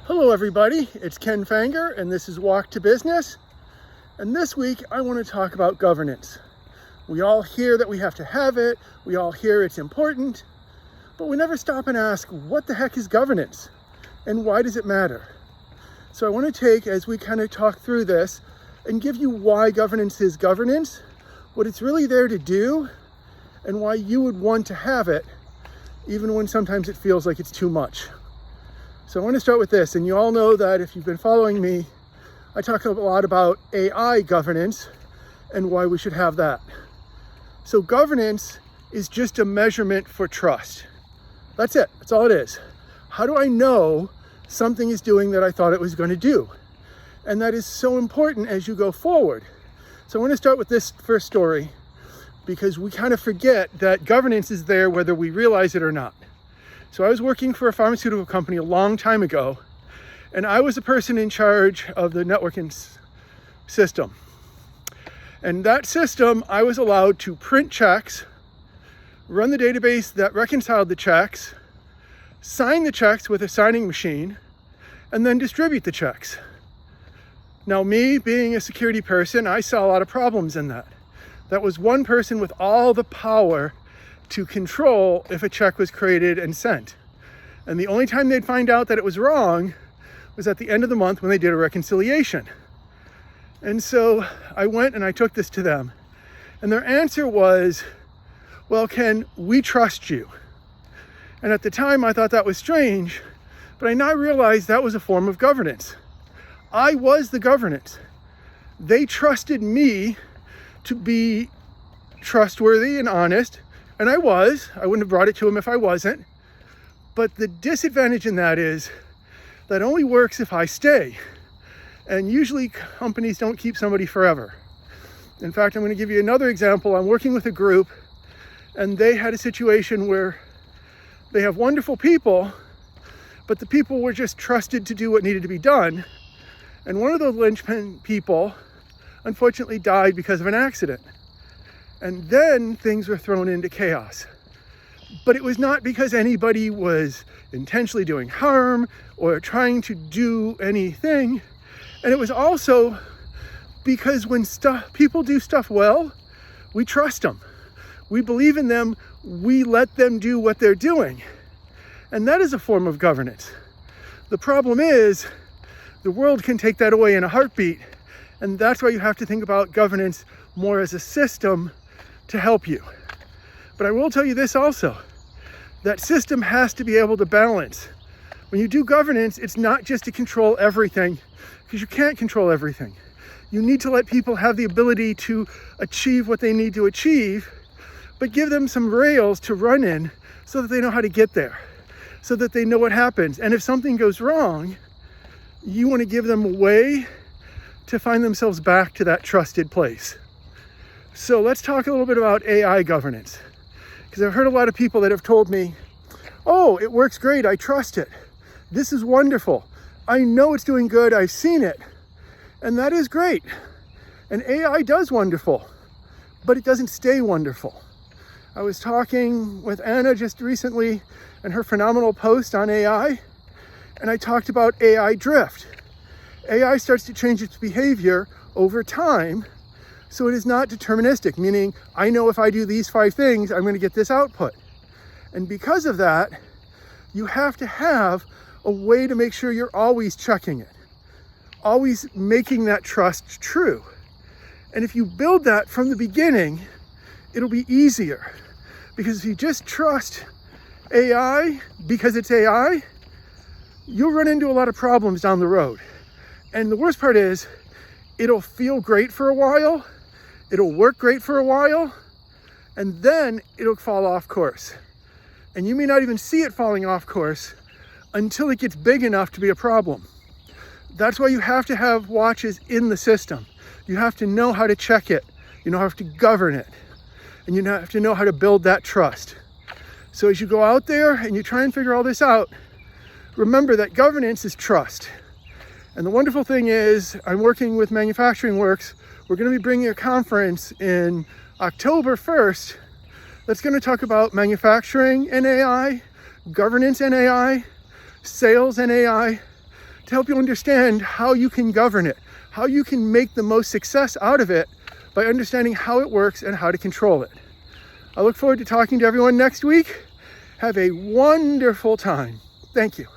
Hello everybody, it's Ken Fanger and this is Walk to Business. And this week I want to talk about governance. We all hear that we have to have it, we all hear it's important, but we never stop and ask, what the heck is governance? And why does it matter? So I want to take, as we kind of talk through this, and give you why governance is governance, what it's really there to do, and why you would want to have it, even when sometimes it feels like it's too much. So I want to start with this, and you all know that if you've been following me, I talk a lot about AI governance and why we should have that. So governance is just a measurement for trust. That's it, that's all it is. How do I know something is doing that I thought it was going to do? And that is so important as you go forward. So I want to start with this first story because we kind of forget that governance is there whether we realize it or not. So I was working for a pharmaceutical company a long time ago, and I was the person in charge of the networking system. And that system, I was allowed to print checks, run the database that reconciled the checks, sign the checks with a signing machine, and then distribute the checks. Now, me being a security person, I saw a lot of problems in that. That was one person with all the power to control if a check was created and sent. And the only time they'd find out that it was wrong was at the end of the month when they did a reconciliation. And so I went and I took this to them. And their answer was, well, Ken, we trust you. And at the time I thought that was strange, but I now realized that was a form of governance. I was the governance. They trusted me to be trustworthy and honest. And I wouldn't have brought it to him if I wasn't. But the disadvantage in that is that only works if I stay. And usually companies don't keep somebody forever. In fact, I'm going to give you another example. I'm working with a group and they had a situation where they have wonderful people, but the people were just trusted to do what needed to be done. And one of those linchpin people unfortunately died because of an accident. And then things were thrown into chaos. But it was not because anybody was intentionally doing harm or trying to do anything. And it was also because when people do stuff well, we trust them. We believe in them. We let them do what they're doing. And that is a form of governance. The problem is the world can take that away in a heartbeat. And that's why you have to think about governance more as a system to help you. But I will tell you this also, that system has to be able to balance. When you do governance, it's not just to control everything, because you can't control everything. You need to let people have the ability to achieve what they need to achieve, but give them some rails to run in so that they know how to get there, so that they know what happens. And if something goes wrong, you want to give them a way to find themselves back to that trusted place. So let's talk a little bit about AI governance, because I've heard a lot of people that have told me, oh, it works great, I trust it. This is wonderful. I know it's doing good, I've seen it. And that is great. And AI does wonderful, but it doesn't stay wonderful. I was talking with Anna just recently and her phenomenal post on AI, and I talked about AI drift. AI starts to change its behavior over time. So it is not deterministic, meaning I know if I do these 5 things, I'm going to get this output. And because of that, you have to have a way to make sure you're always checking it, always making that trust true. And if you build that from the beginning, it'll be easier. Because if you just trust AI because it's AI, you'll run into a lot of problems down the road. And the worst part is, it'll feel great for a while, it'll work great for a while, and then it'll fall off course. And you may not even see it falling off course until it gets big enough to be a problem. That's why you have to have watches in the system. You have to know how to check it. You have to govern it. And you have to know how to build that trust. So as you go out there and you try and figure all this out, remember that governance is trust. And the wonderful thing is, I'm working with Manufacturing Works. We're going to be bringing a conference in October 1st that's going to talk about manufacturing and AI, governance and AI, sales and AI, to help you understand how you can govern it, how you can make the most success out of it by understanding how it works and how to control it. I look forward to talking to everyone next week. Have a wonderful time. Thank you.